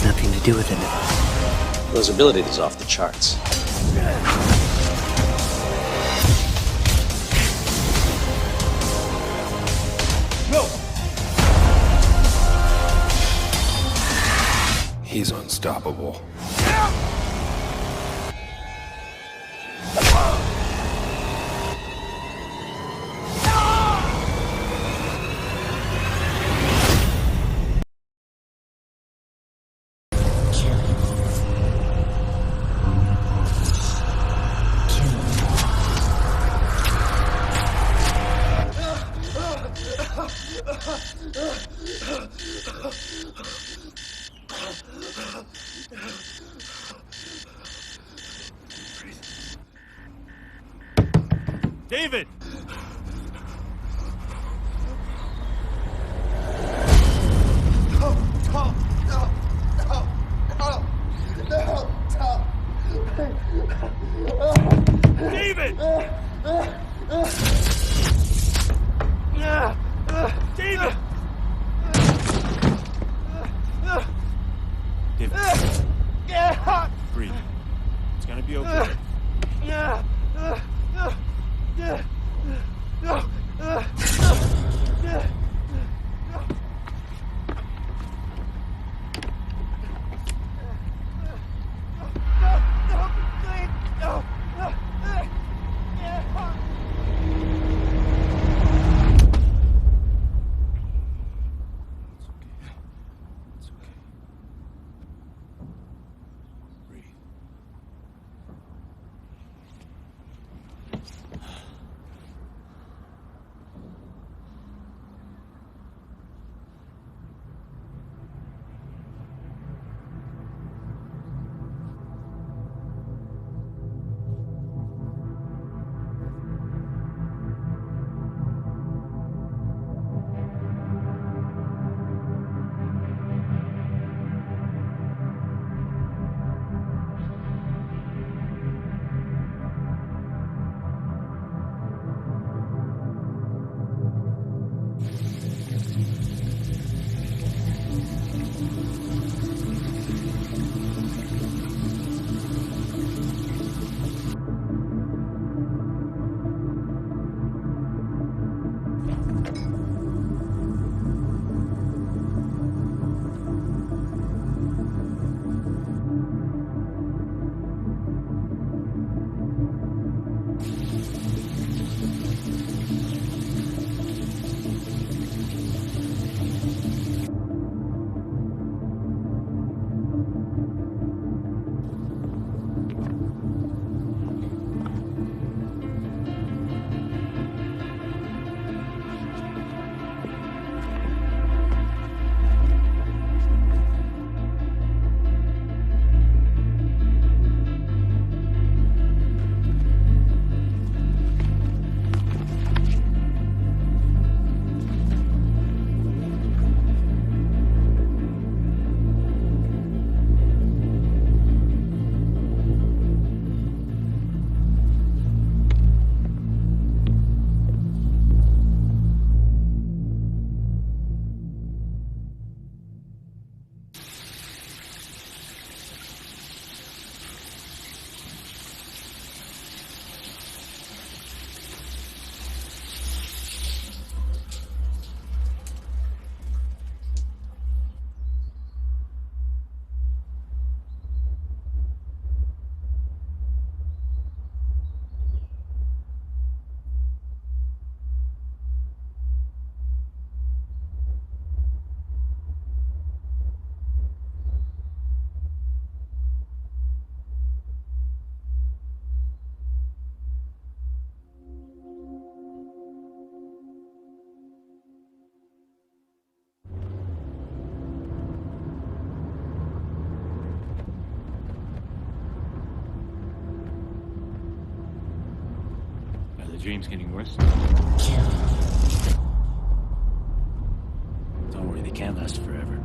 nothing to do with it. Those abilities is off the charts. No! He's unstoppable. David! David! David! David. Breathe. It's gonna be okay. The dream's getting worse. Don't worry, they can't last forever.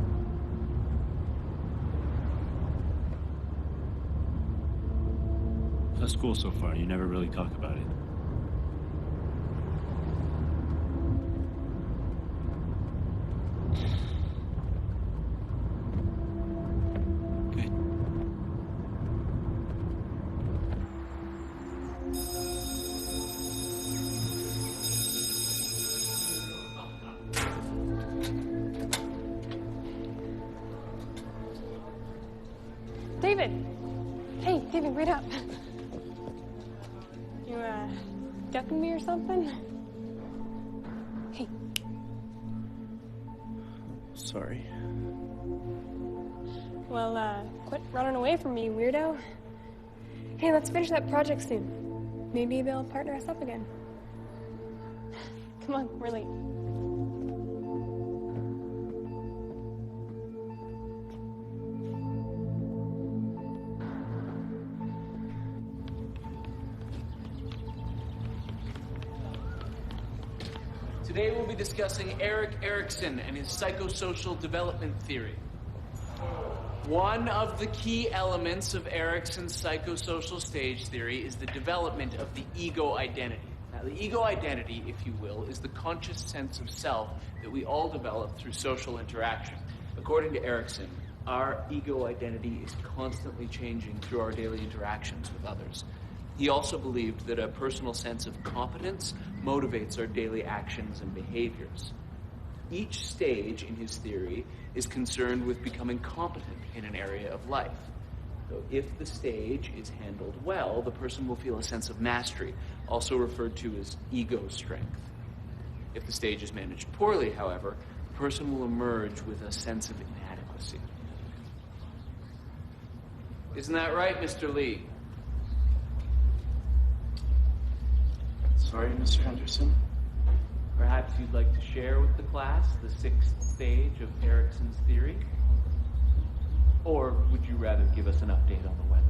How's school so far? You never really talk about it. David! Hey, David, wait up. You, ducking me or something? Hey. Sorry. Well, quit running away from me, weirdo. Hey, let's finish that project soon. Maybe they'll partner us up again. Come on, we're late. Today we'll be discussing Erik Erikson and his psychosocial development theory. One of the key elements of Erikson's psychosocial stage theory is the development of the ego identity. Now, the ego identity, if you will, is the conscious sense of self that we all develop through social interaction. According to Erikson, our ego identity is constantly changing through our daily interactions with others. He also believed that a personal sense of competence motivates our daily actions and behaviors. Each stage in his theory is concerned with becoming competent in an area of life. So if the stage is handled well, the person will feel a sense of mastery, also referred to as ego strength. If the stage is managed poorly, however, the person will emerge with a sense of inadequacy. Isn't that right, Mr. Lee? Sorry, Mr. Henderson. Perhaps you'd like to share with the class the sixth stage of Erikson's theory? Or would you rather give us an update on the weather?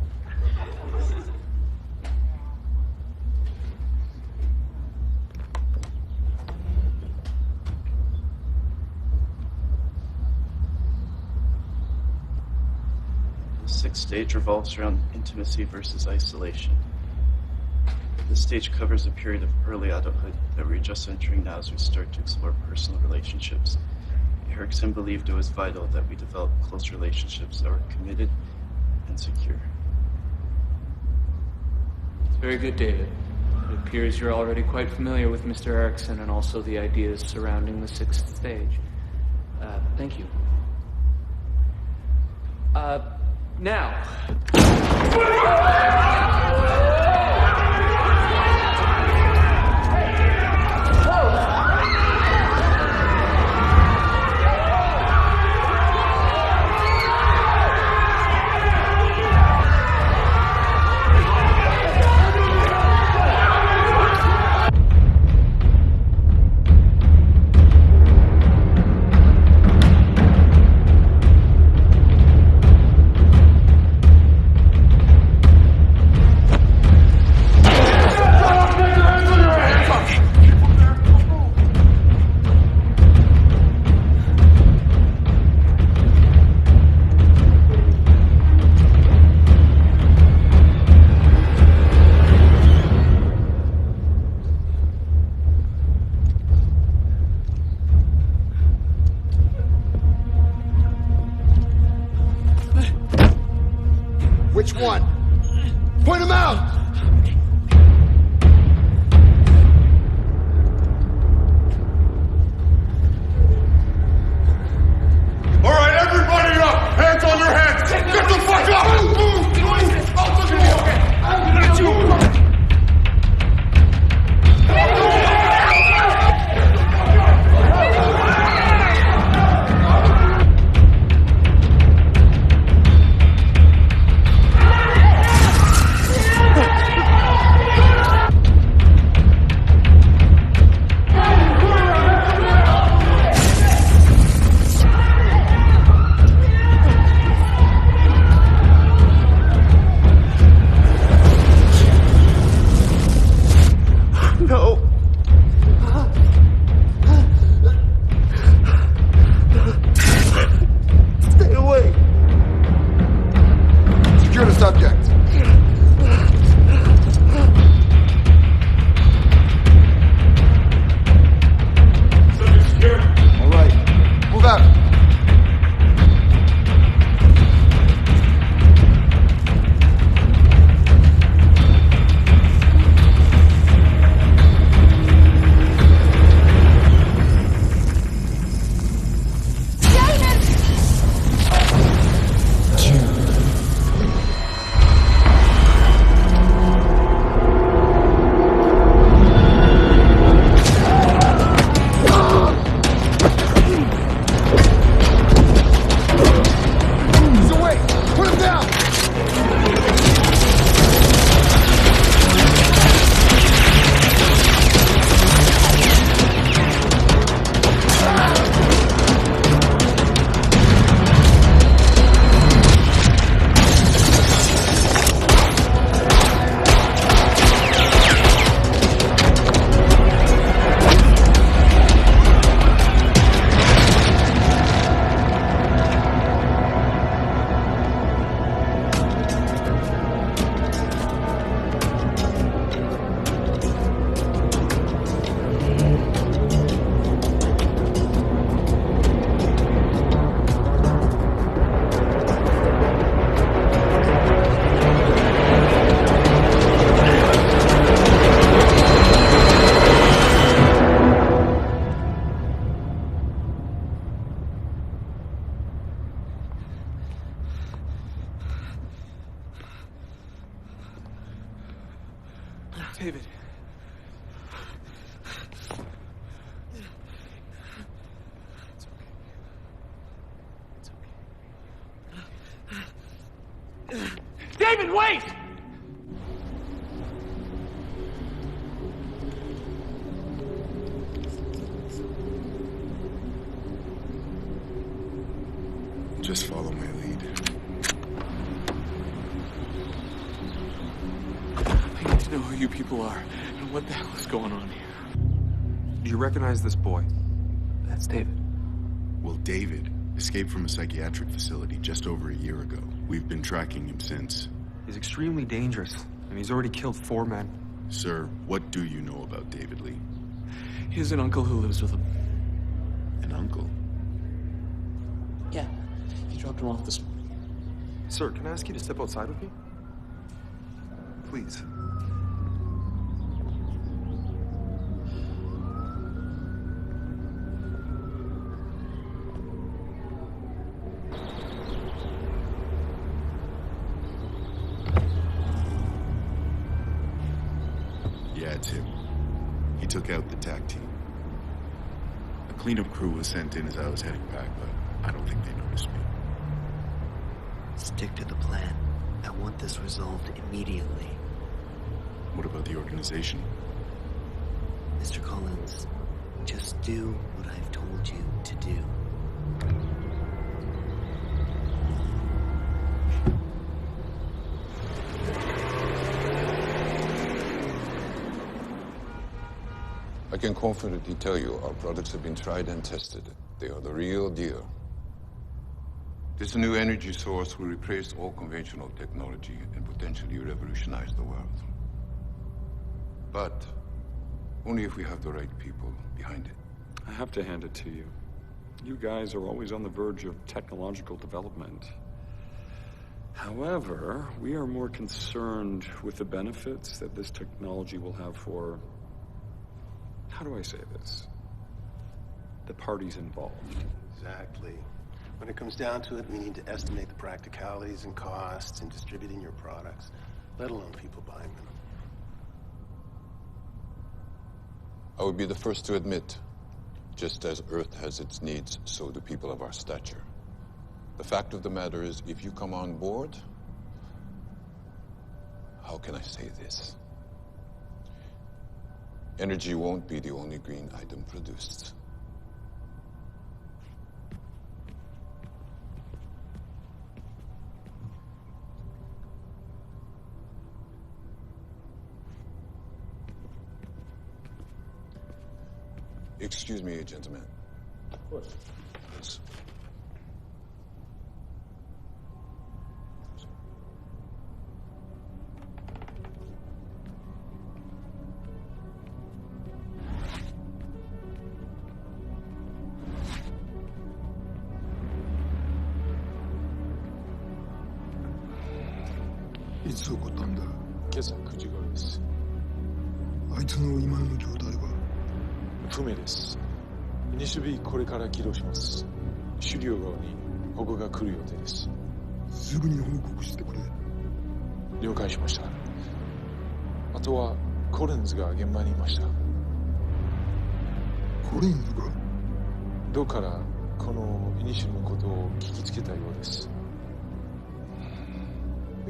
The sixth stage revolves around intimacy versus isolation. This stage covers a period of early adulthood that we're just entering now as we start to explore personal relationships. Erikson believed it was vital that we develop close relationships that were committed and secure. It's very good, David. It appears you're already quite familiar with Mr. Erikson and also the ideas surrounding the sixth stage. Thank you. Now... Which one? Point him out! All right, everybody up! Hands on your heads! Get the fuck up! David, wait! Just follow my lead. I need to know who you people are and what the hell is going on here. Do you recognize this boy? That's David. Well, David escaped from a psychiatric facility just over a year ago. We've been tracking him since. He's extremely dangerous, and he's already killed 4 men. Sir, what do you know about David Lee? He has an uncle who lives with him. An uncle? Yeah. He dropped him off this morning. Sir, can I ask you to step outside with me? Please. Yeah, it's him. He took out the TAC team. A cleanup crew was sent in as I was heading back, but I don't think they noticed me. Stick to the plan. I want this resolved immediately. What about the organization? Mr. Collins, just do what I've told you to do. I can confidently tell you our products have been tried and tested. They are the real deal. This new energy source will replace all conventional technology and potentially revolutionize the world. But only if we have the right people behind it. I have to hand it to you. You guys are always on the verge of technological development. However, we are more concerned with the benefits that this technology will have for, how do I say this? The parties involved. Exactly. When it comes down to it, we need to estimate the practicalities and costs in distributing your products, let alone people buying them. I would be the first to admit, just as Earth has its needs, so do people of our stature. The fact of the matter is, if you come on board, how can I say this? Energy won't be the only green item produced. Excuse me, gentlemen. Of course. Yes.いつ起こったんだ？今朝9時頃です。あいつの今の状態は？不明です。西日これから起動します。狩猟側に保護が来る予定です。すぐに報告してくれ。了解しました。あとはコリンズが現場にいました。コリンズが？どうからこのイニシルのことを聞きつけたようです。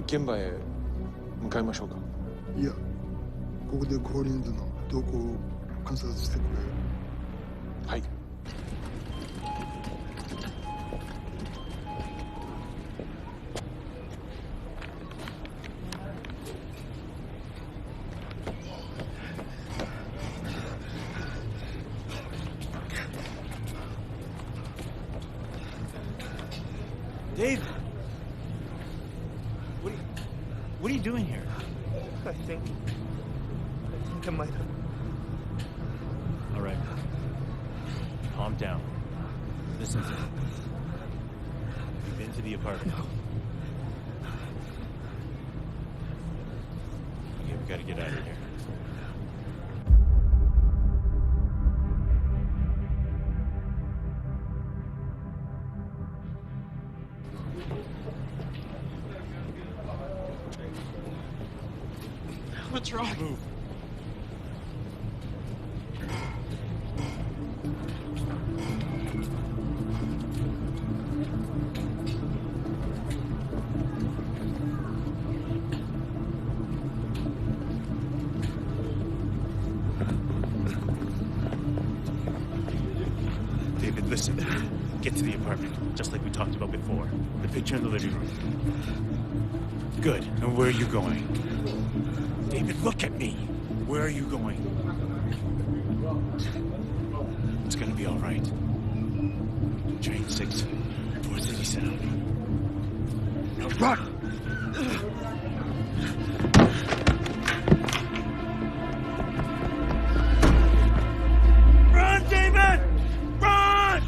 現場へ向かいましょうか。いや、ここでコリンズの動向を観察してくれ。はい。Dave! What are you doing here? I think I might have. All right. Calm down. Listen to me. You've been to the apartment. No. Okay, we gotta get out of here. What's wrong? Move. David, listen. Get to the apartment, just like we talked about before. The picture in the living room. Good. And where are you going? David, look at me. Where are you going? It's gonna be all right. Train 6, Fort City Center. Now run! Run, David! Run!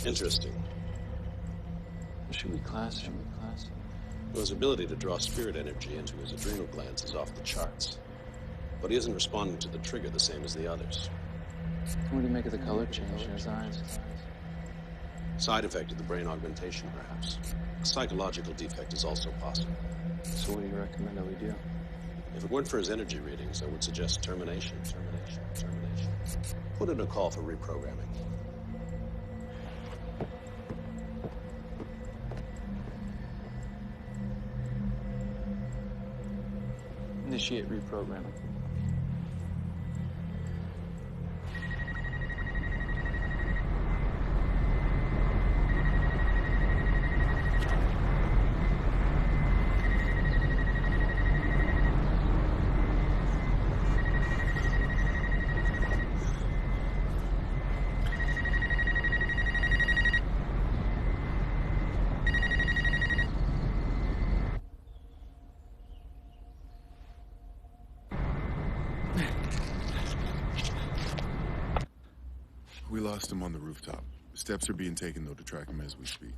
Interesting. Should we class him? Well, his ability to draw spirit energy into his adrenal glands is off the charts. But he isn't responding to the trigger the same as the others. What do you make of the color change in his eyes? Side effect of the brain augmentation, perhaps. A psychological defect is also possible. So what do you recommend that we do? If it weren't for his energy readings, I would suggest termination. Put in a call for reprogramming. Initiate reprogramming. We lost him on the rooftop. Steps are being taken, though, to track him as we speak.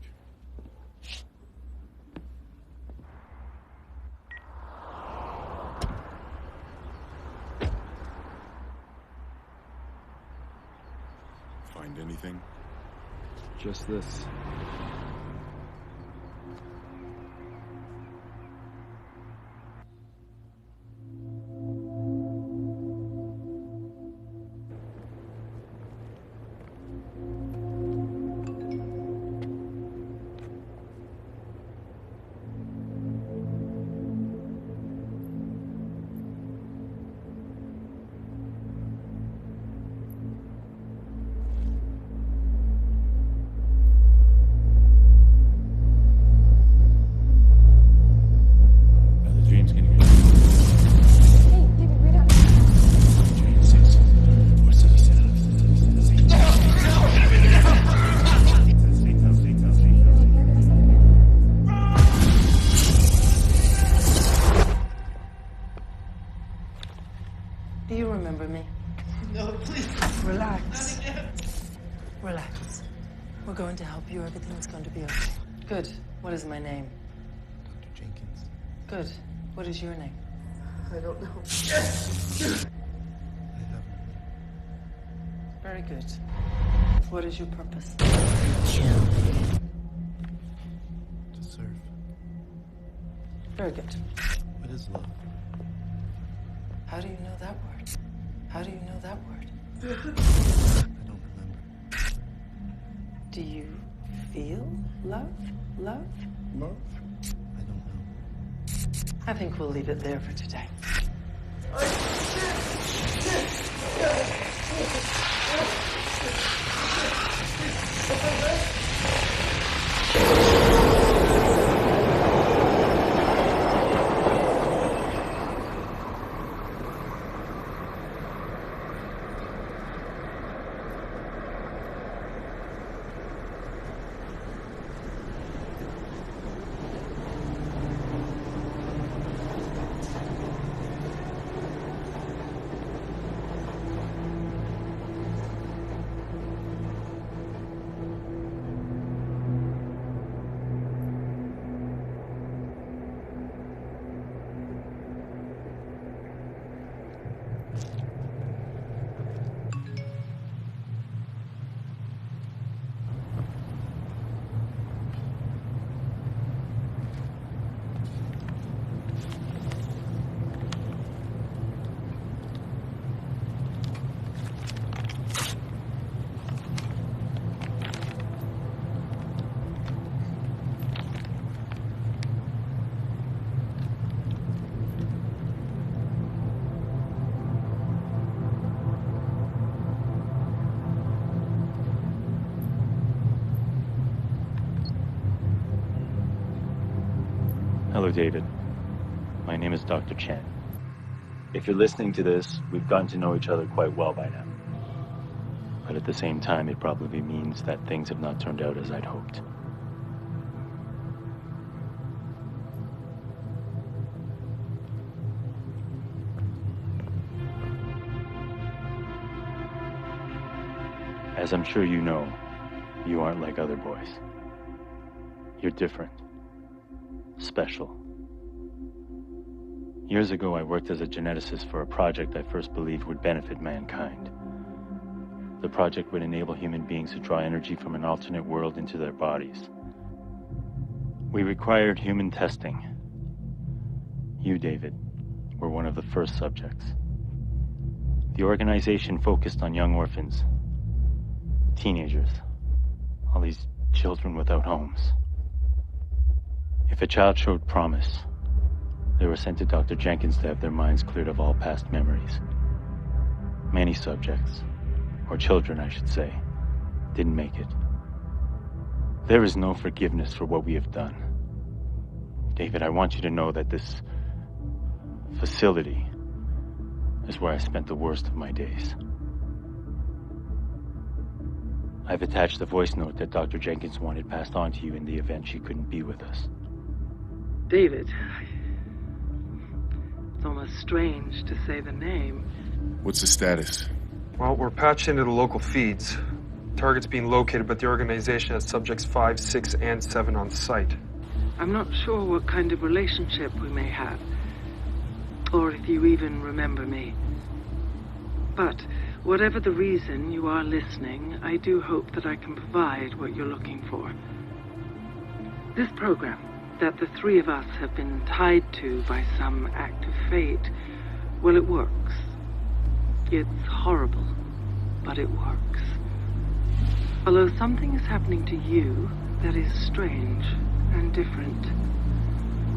Find anything? Just this. Do you remember me? No, please. Relax. Relax. We're going to help you. Everything's going to be okay. Good. What is my name? Dr. Jenkins. Good. What is your name? I don't know. Very good. What is your purpose? To serve. Very good. What is love? How do you know that word? How do you know that word? I don't remember. Do you feel love? Love? Love? I don't know. I think we'll leave it there for today. Hello, David. My name is Dr. Chen. If you're listening to this, we've gotten to know each other quite well by now. But at the same time, it probably means that things have not turned out as I'd hoped. As I'm sure you know, You aren't like other boys. You're different. Special. Years ago, I worked as a geneticist for a project I first believed would benefit mankind. The project would enable human beings to draw energy from an alternate world into their bodies. We required human testing. You, David, were one of the first subjects. The organization focused on young orphans, teenagers, all these children without homes. If a child showed promise, they were sent to Dr. Jenkins to have their minds cleared of all past memories. Many subjects, or children I should say, didn't make it. There is no forgiveness for what we have done. David, I want you to know that this facility is where I spent the worst of my days. I've attached a voice note that Dr. Jenkins wanted passed on to you in the event she couldn't be with us. David, it's almost strange to say the name. What's the status? Well, we're patched into the local feeds. Target's being located, but the organization has subjects 5, 6, and 7 on site. I'm not sure what kind of relationship we may have, or if you even remember me. But whatever the reason you are listening, I do hope that I can provide what you're looking for. This program that the three of us have been tied to by some act of fate, well, it works. It's horrible, but it works. Although something is happening to you that is strange and different.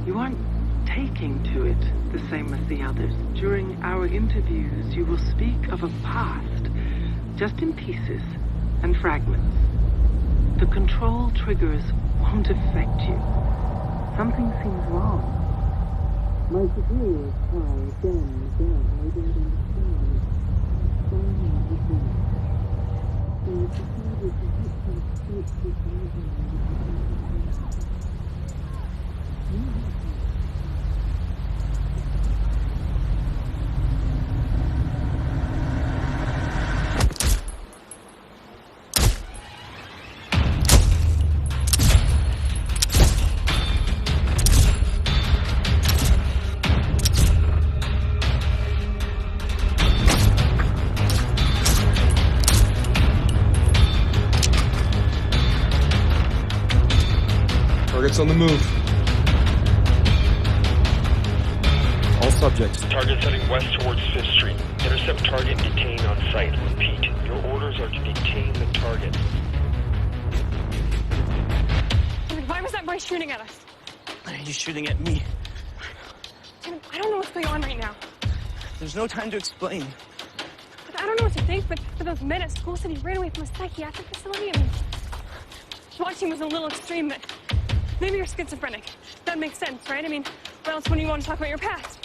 You aren't taking to it the same as the others. During our interviews, you will speak of a past, just in pieces and fragments. The control triggers won't affect you. Something seems wrong. My superiors try again and again. I don't understand. Somehow it works. So I decided to hit some straight to Target's on the move. All subjects. Target heading west towards 5th Street. Intercept target, detain on site. Repeat, your orders are to detain the target. Why was that boy shooting at us? Why are you shooting at me? I don't know what's going on right now. There's no time to explain. But I don't know what to think, but for those men at school said he ran away from a psychiatric facility. I mean, watching was a little extreme, but maybe you're schizophrenic. That makes sense, right? I mean, what else wouldn't you want to talk about your past?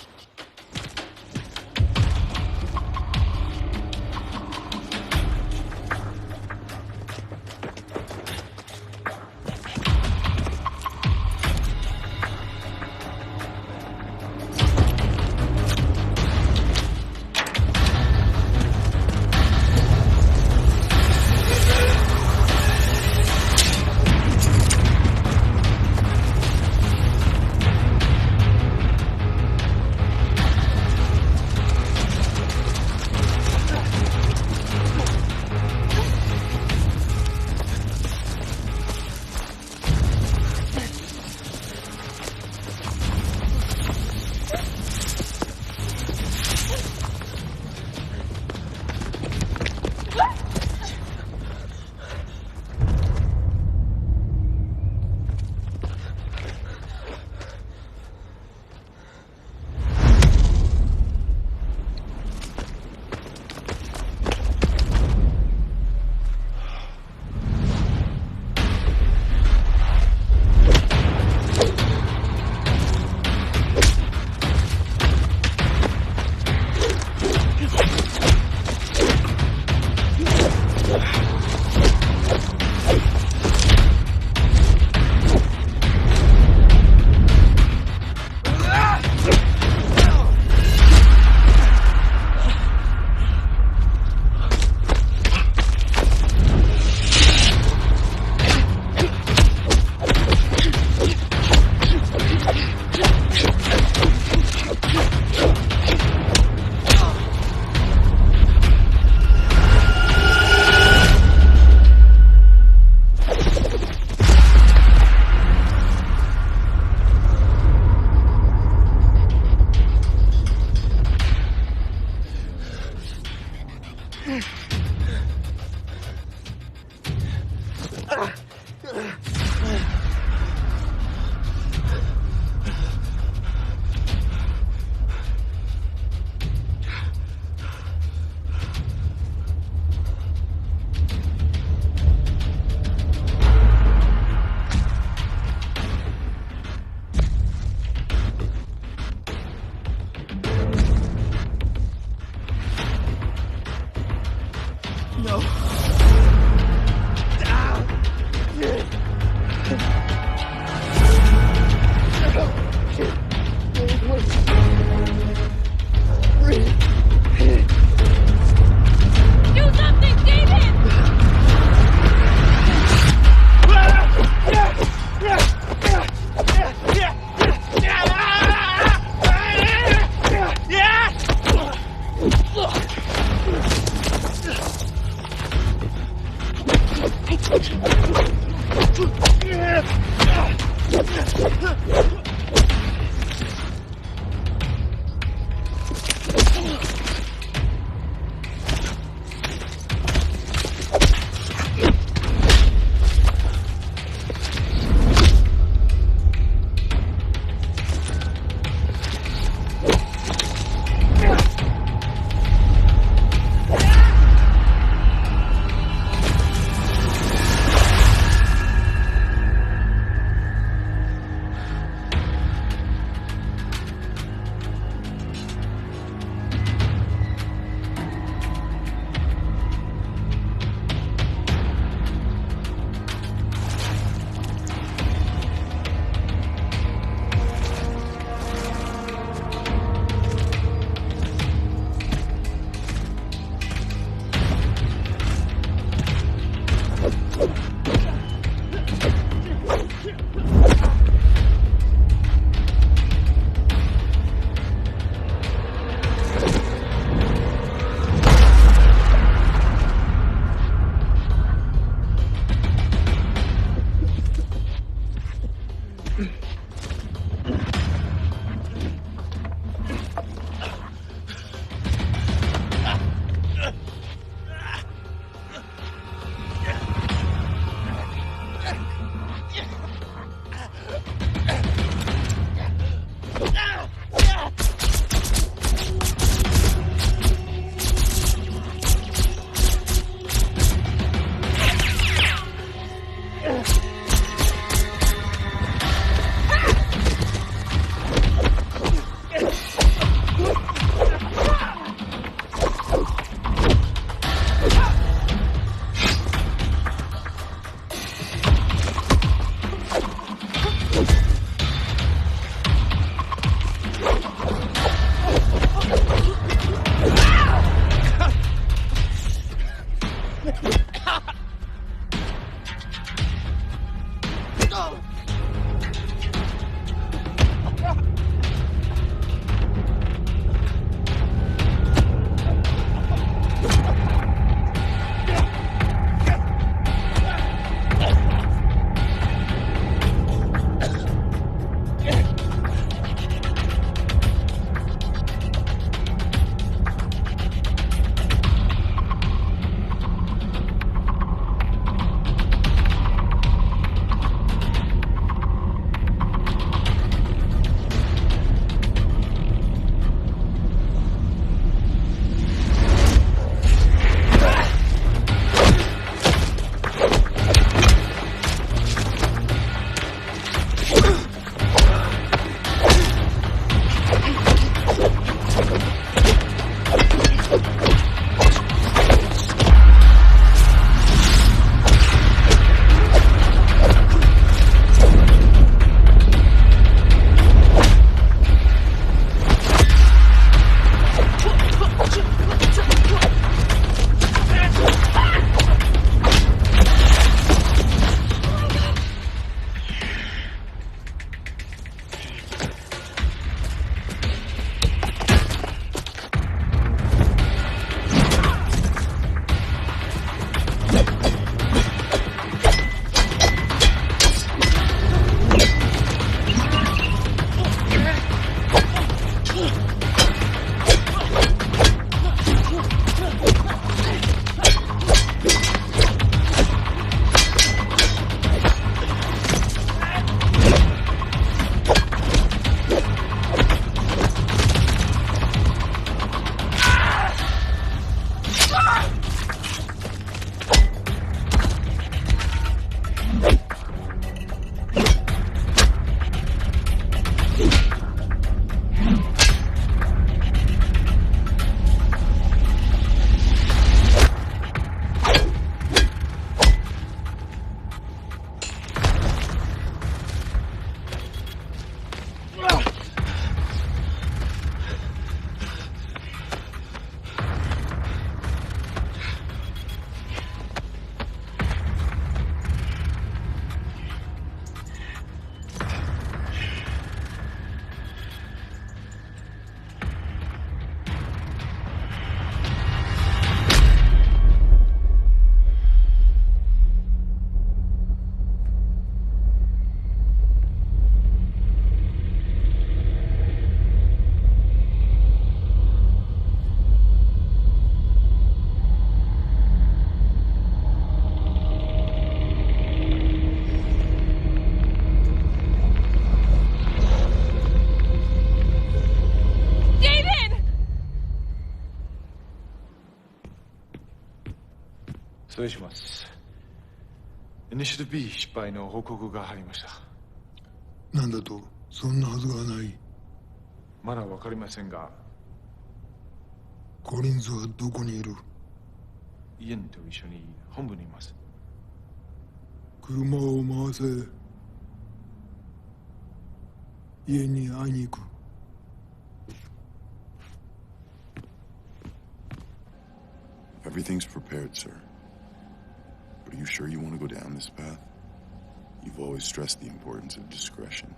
礼します。イニシティブ B 失敗の報告が入りました。なんだと？そんなはずがない。まだわかりませんが、コリンズはどこにいる？イエンと一緒に本部にいます。車を回せ。家に会いに行く。Everything's prepared, sir. But are you sure you want to go down this path? You've always stressed the importance of discretion.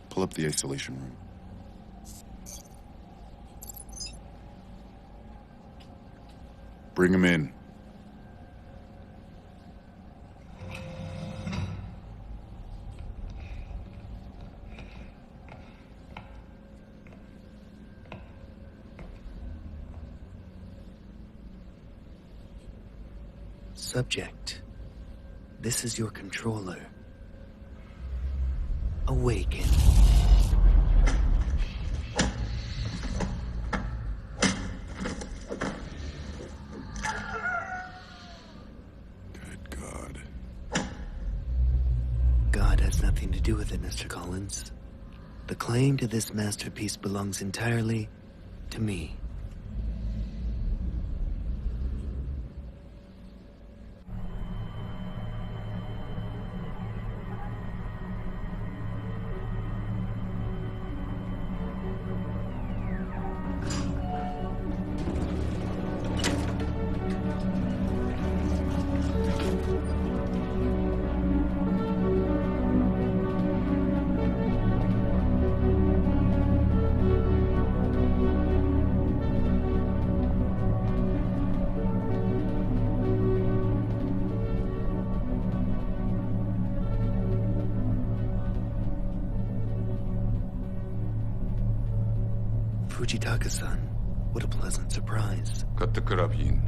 Pull up the isolation room. Bring him in. Subject, this is your controller. Awaken. Good God. God has nothing to do with it, Mr. Collins. The claim to this masterpiece belongs entirely to me. Fujitaka-san, what a pleasant surprise. Cut the carabine.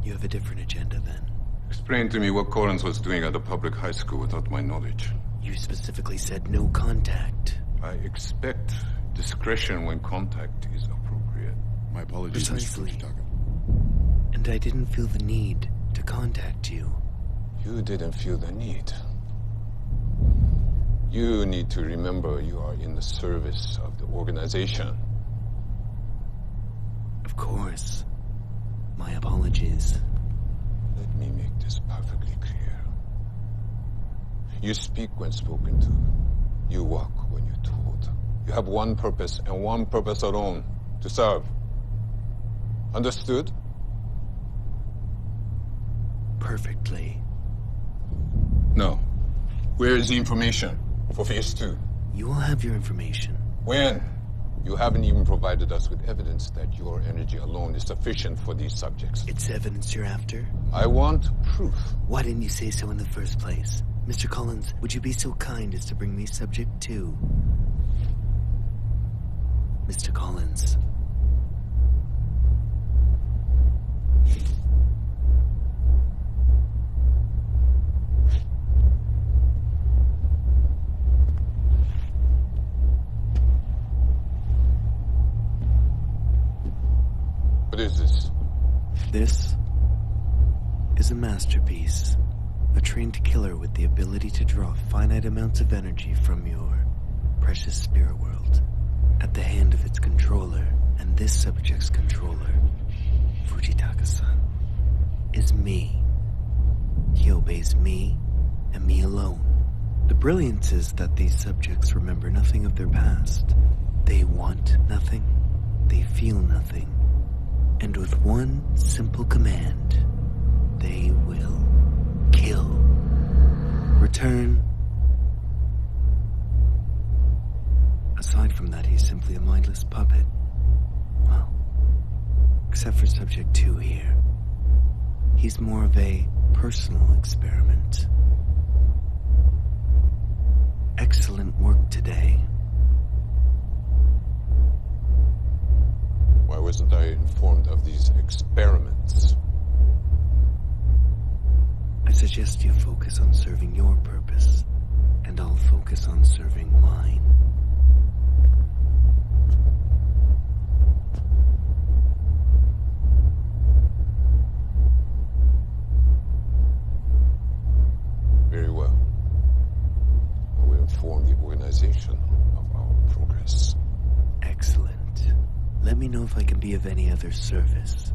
You have a different agenda then. Explain to me what Collins was doing at a public high school without my knowledge. You specifically said no contact. I expect discretion when contact is appropriate. My apologies, Mr. Fujitaka. And I didn't feel the need to contact you. You didn't feel the need. You need to remember you are in the service of the organization. Of course. My apologies. Let me make this perfectly clear. You speak when spoken to. You walk when you're told. You have one purpose and one purpose alone: to serve. Understood? Perfectly. No. Where is the information for Phase 2? You will have your information. When? You haven't even provided us with evidence that your energy alone is sufficient for these subjects. It's evidence you're after? I want proof. Why didn't you say so in the first place? Mr. Collins, would you be so kind as to bring me subject 2? Mr. Collins. What is this? This is a masterpiece. A trained killer with the ability to draw finite amounts of energy from your precious spirit world at the hand of its controller. And this subject's controller, Fujitaka-san, is me. He obeys me and me alone. The brilliance is that these subjects remember nothing of their past. They want nothing. They feel nothing. And with one simple command, they will kill. Return. Aside from that, he's simply a mindless puppet. Well, except for Subject 2 here. He's more of a personal experiment. Excellent work today. Why wasn't I informed of these experiments? I suggest you focus on serving your purpose, and I'll focus on serving mine. Let me know if I can be of any other service.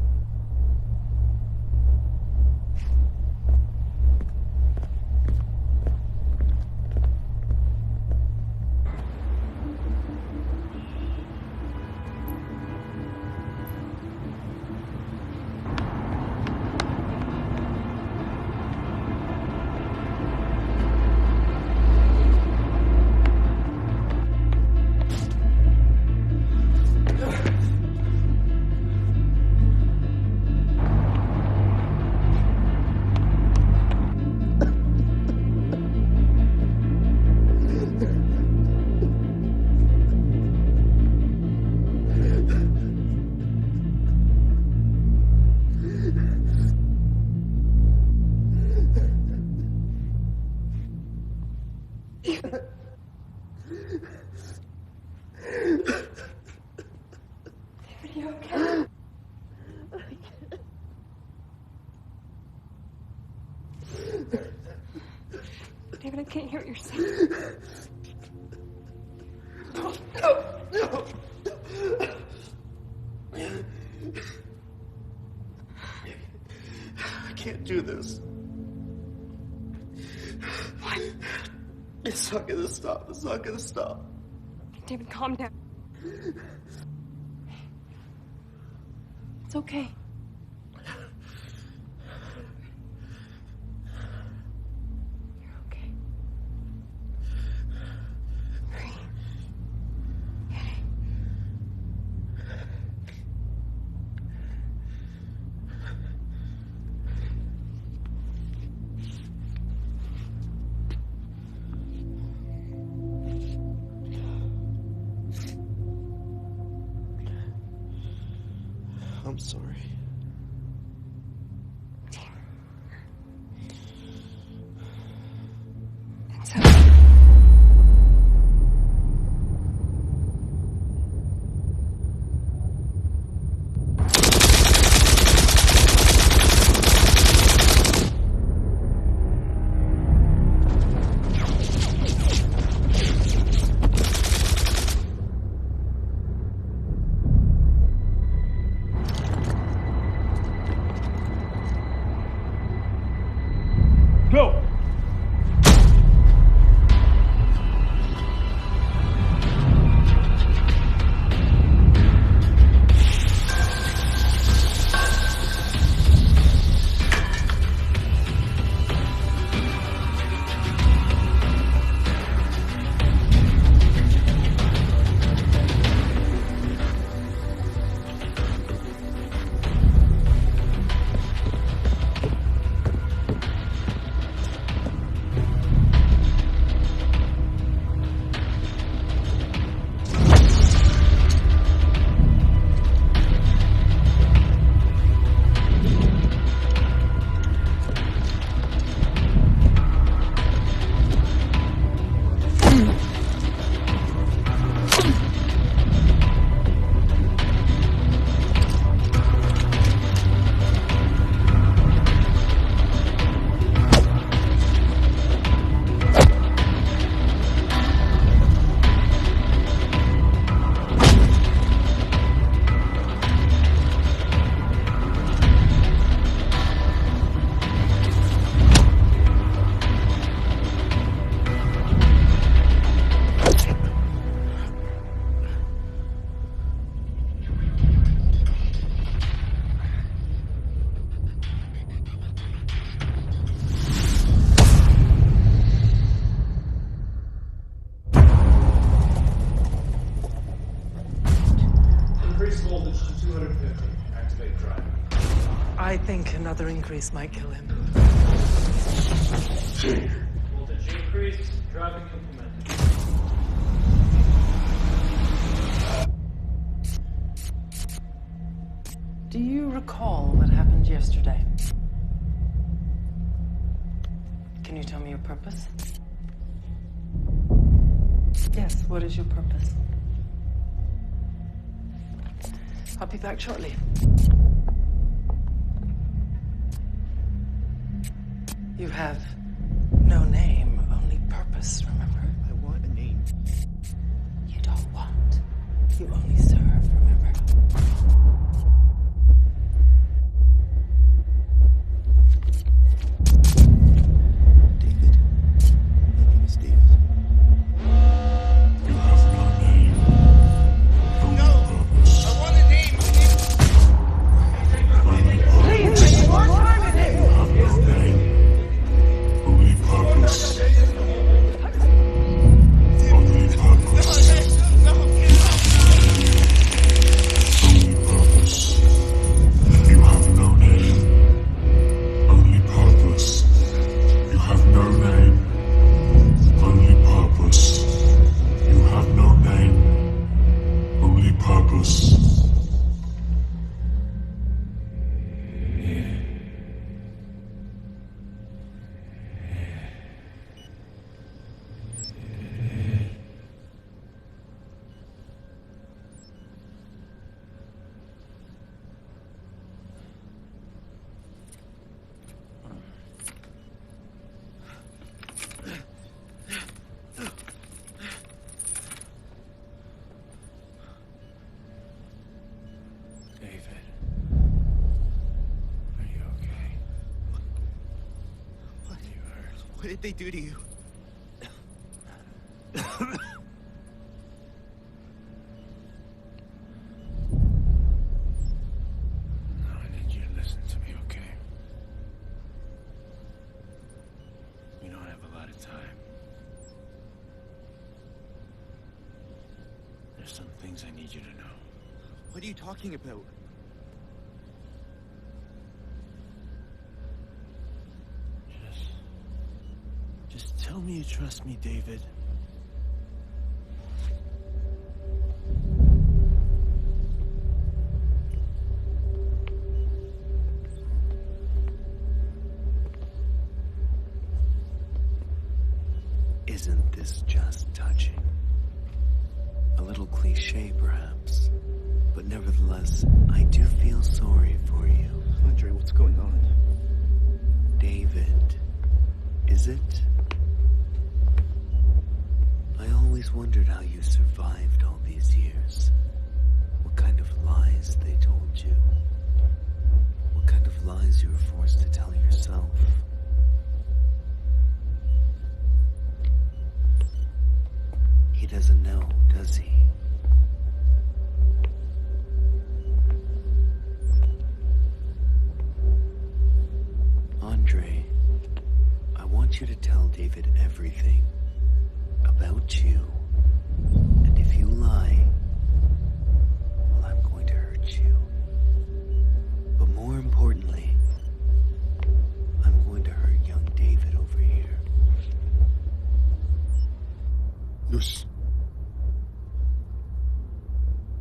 David, you okay? David, I can't hear what you're saying. No. I can't do this. What? It's not gonna stop. It's not gonna stop. David, calm down. It's okay. You're okay. Breathe. I'm sorry. It's okay. Go! Increase voltage to 250. Activate drive. I think another increase might kill him. Voltage increase. Driving implemented. Do you recall what happened yesterday? Can you tell me your purpose? Yes, what is your purpose? I'll be back shortly. You have no name, only purpose, remember? I want a name. You don't want. You only serve, remember? What did they do to you? I need you to listen to me, okay? We don't have a lot of time. There's some things I need you to know. What are you talking about? Just tell me you trust me, David. Isn't this just touching? A little cliche, perhaps. But nevertheless, I do feel sorry for you. Andre, what's going on? David, is it? I always wondered how you survived all these years. What kind of lies they told you. What kind of lies you were forced to tell yourself. He doesn't know, does he? Andre, I want you to tell David everything about you. And if you lie, well, I'm going to hurt you. But more importantly, I'm going to hurt young David over here. よし。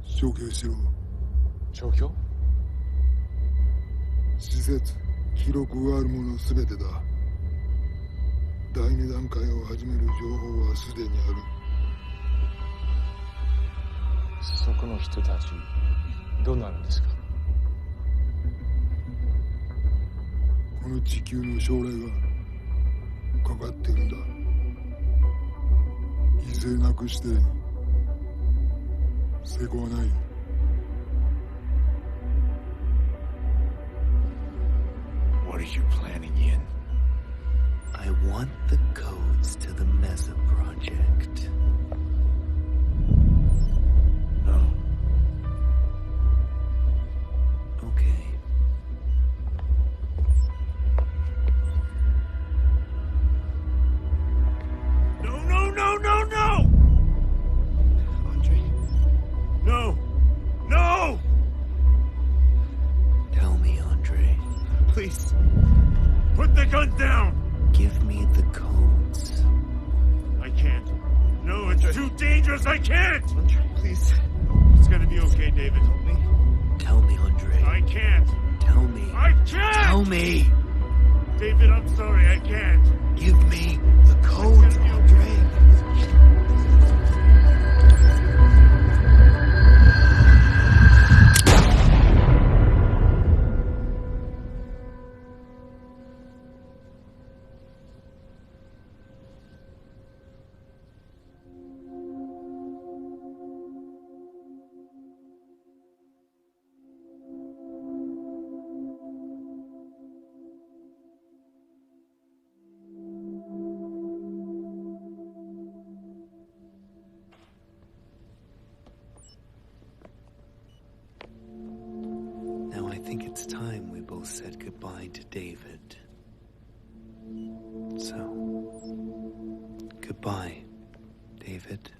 消去しろ。消去？施設、記録があるものすべてだ。第二段階を始める情報はすでにある。そこの人たち、どうなるんですか？この地球の将来がかかってるんだ。犠牲なくして成功はない。What are you planning, Yin? I want the codes to the Mesa project. No. Okay. No, no, no, no, no! Andre. No! No! Tell me, Andre. Please. Put the gun down! Give me the codes. I can't. No, it's too dangerous. I can't! Andre, please. It's gonna be okay, David. Help me. Tell me, Andre. I can't. Tell me. I can't! Tell me. David, I'm sorry. I can't. Give me the codes, Andre. Now I think it's time we both said goodbye to David. So, goodbye, David.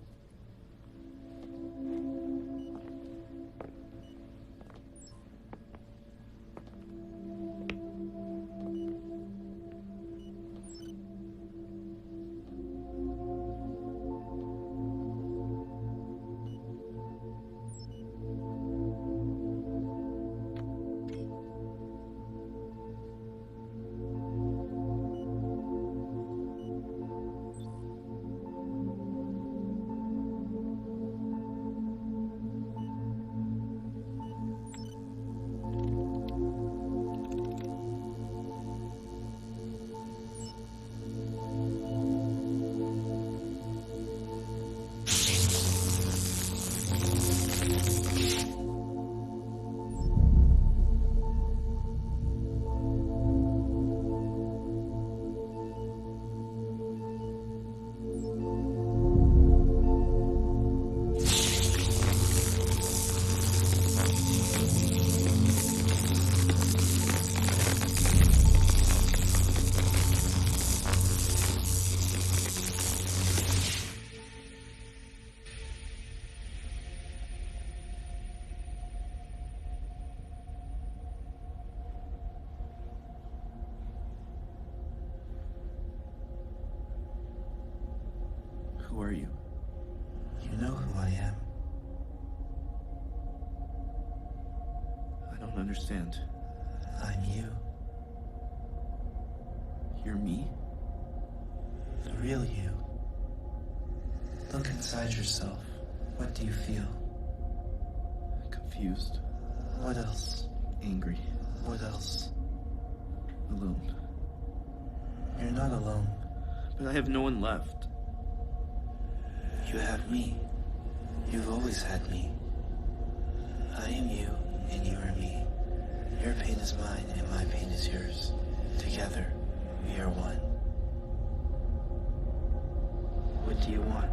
Who are you? You know who I am. I don't understand. I'm you. You're me? The real you. Look inside yourself. What do you feel? Confused. What else? Angry. What else? Alone. You're not alone. But I have no one left. You have me. You've always had me. I am you, and you are me. Your pain is mine, and my pain is yours. Together, we are one. What do you want?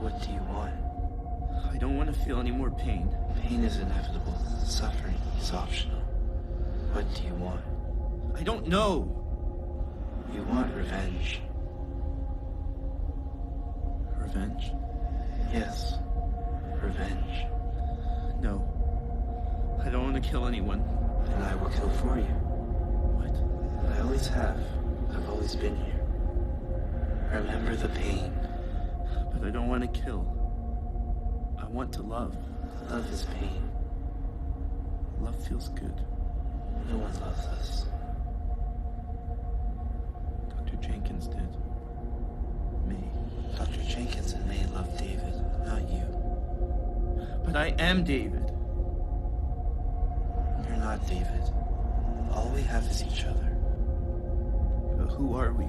What do you want? I don't want to feel any more pain. Pain is inevitable. Suffering is optional. What do you want? I don't know. You want revenge. Revenge? Yes. Revenge. No. I don't want to kill anyone. And I will kill for you. What? I always have. I've always been here. Remember the pain. But I don't want to kill. I want to love. Love is pain. Love feels good. No one loves us. Dr. Jenkins did. May. Dr. Jenkins and May loved David, not you. But I am David. You're not David. All we have is each other. But who are we?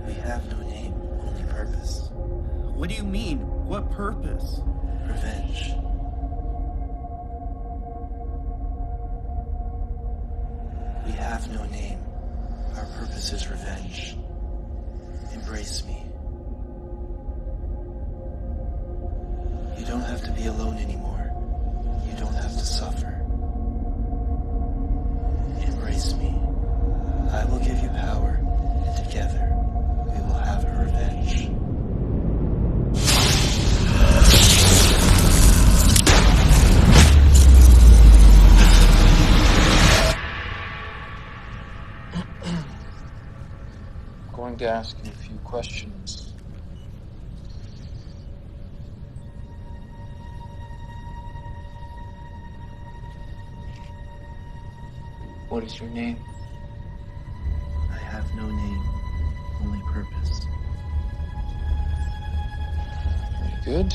We have no name, only purpose. What do you mean? What purpose? Revenge. We have no name. Our purpose is revenge. Embrace me. You don't have to be alone anymore. You don't have to suffer. Embrace me. I will give you power, and together we will have a revenge. I'm going to ask you a few questions. What is your name? I have no name, only purpose. Very good.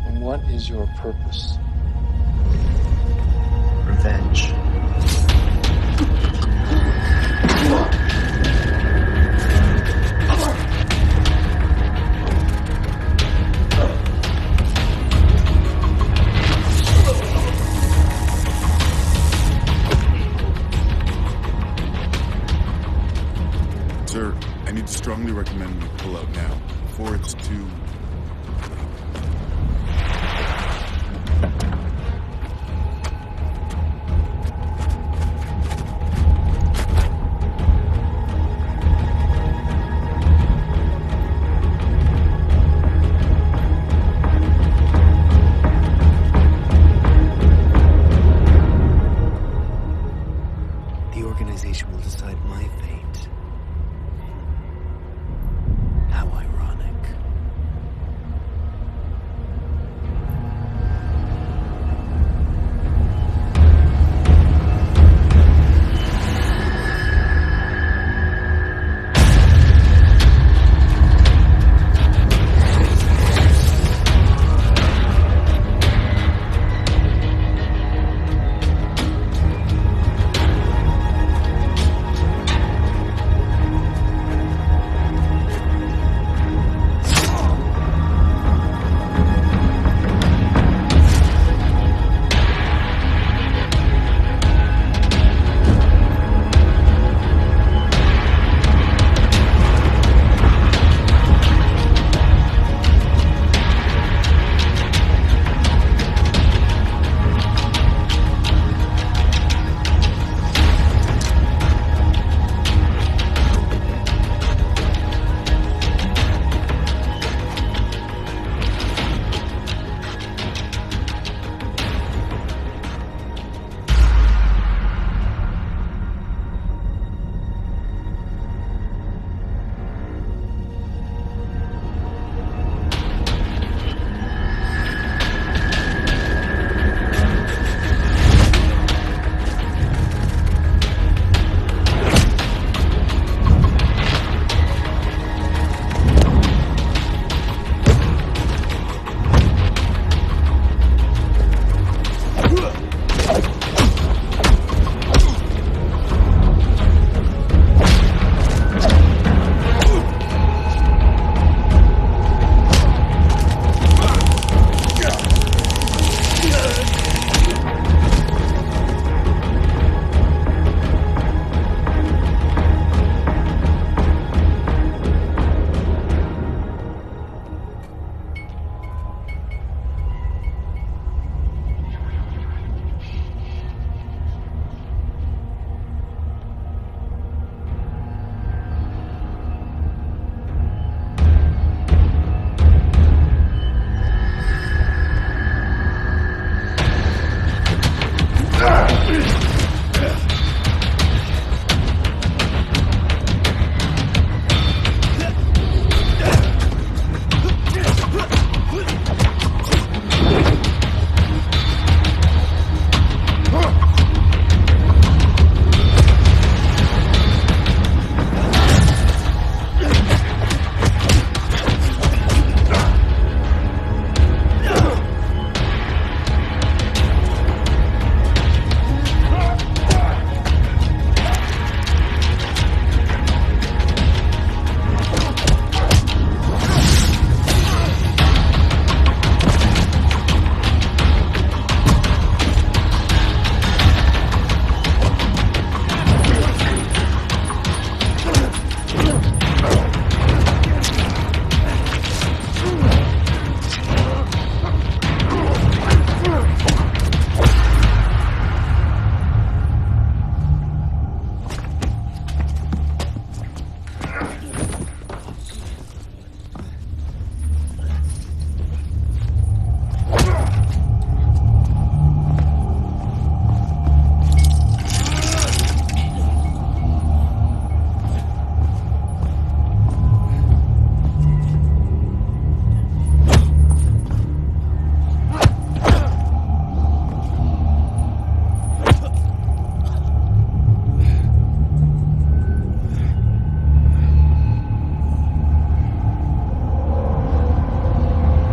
And what is your purpose? Revenge. Sir, I need to strongly recommend we pull out now, before it's too... The organization will decide my fate. How ironic.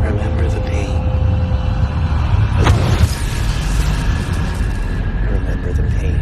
Remember the pain. Remember the pain.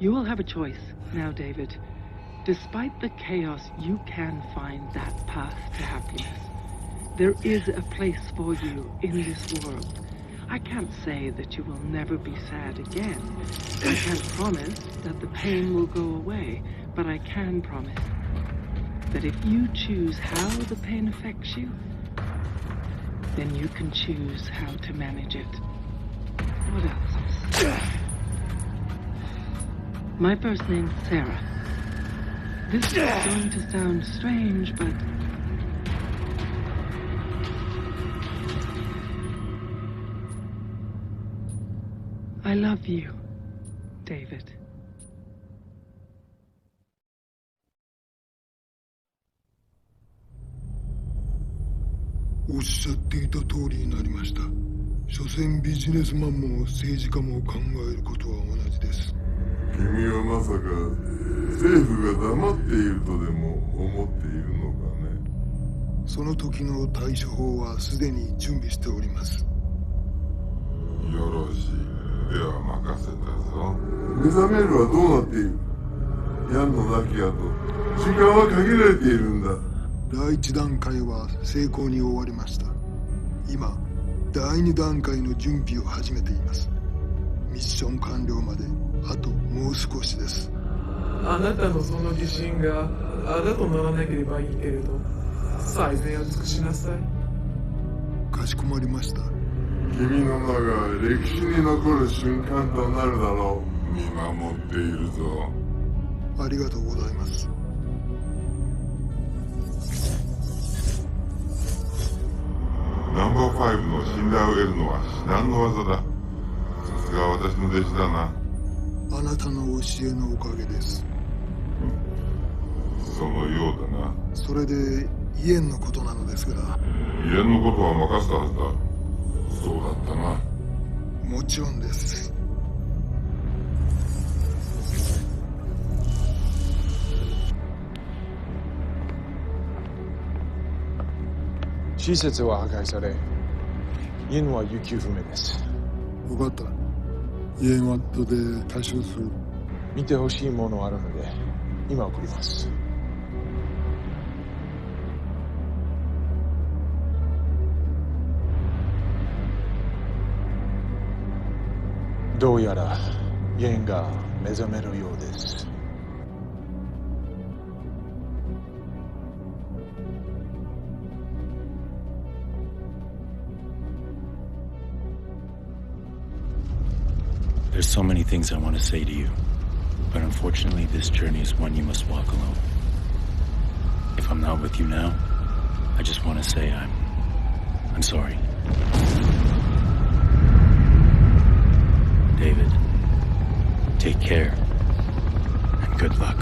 You will have a choice now, David. Despite the chaos, you can find that path to happiness. There is a place for you in this world. I can't say that you will never be sad again. I can't promise that the pain will go away, but I can promise that if you choose how the pain affects you, then you can choose how to manage it. What else? My first name's Sarah. This is going to sound strange, but I love you, David. おっしゃっていた通りになりました。所詮ビジネスマンも政治家も考えることは同じです。君はまさか政府が黙っているとでも思っているのかね。その時の対処法はすでに準備しております。よろしい。では任かせたぞ。目覚めるはどうなっている？ヤンの亡き後、時間は限られているんだ。第1段階は成功に終わりました。今、第2段階の準備を始めています。ミッション完了まであともう少しです。あなたのその自信があだとならなければいいけれど、最善を尽くしなさい。かしこまりました。君の名が歴史に残る瞬間となるだろう。見守っているぞ。ありがとうございます。ナンバー5の信頼を得るのは至難の技だ。さすが私の弟子だな。あなたの教えのおかげです。そのようだな。それでイエンのことなのですが。イエンのことは任せたはずだ。そうだったな。もちろんです。施設は破壊され、イエンは行方不明です。分かった。イエンは後で回収する。見てほしいものあるので、今送ります。どうやら、イエンが目覚めるようです。There's so many things I want to say to you, but unfortunately this journey is one you must walk alone. If I'm not with you now, I just want to say I'm sorry. David, take care, and good luck.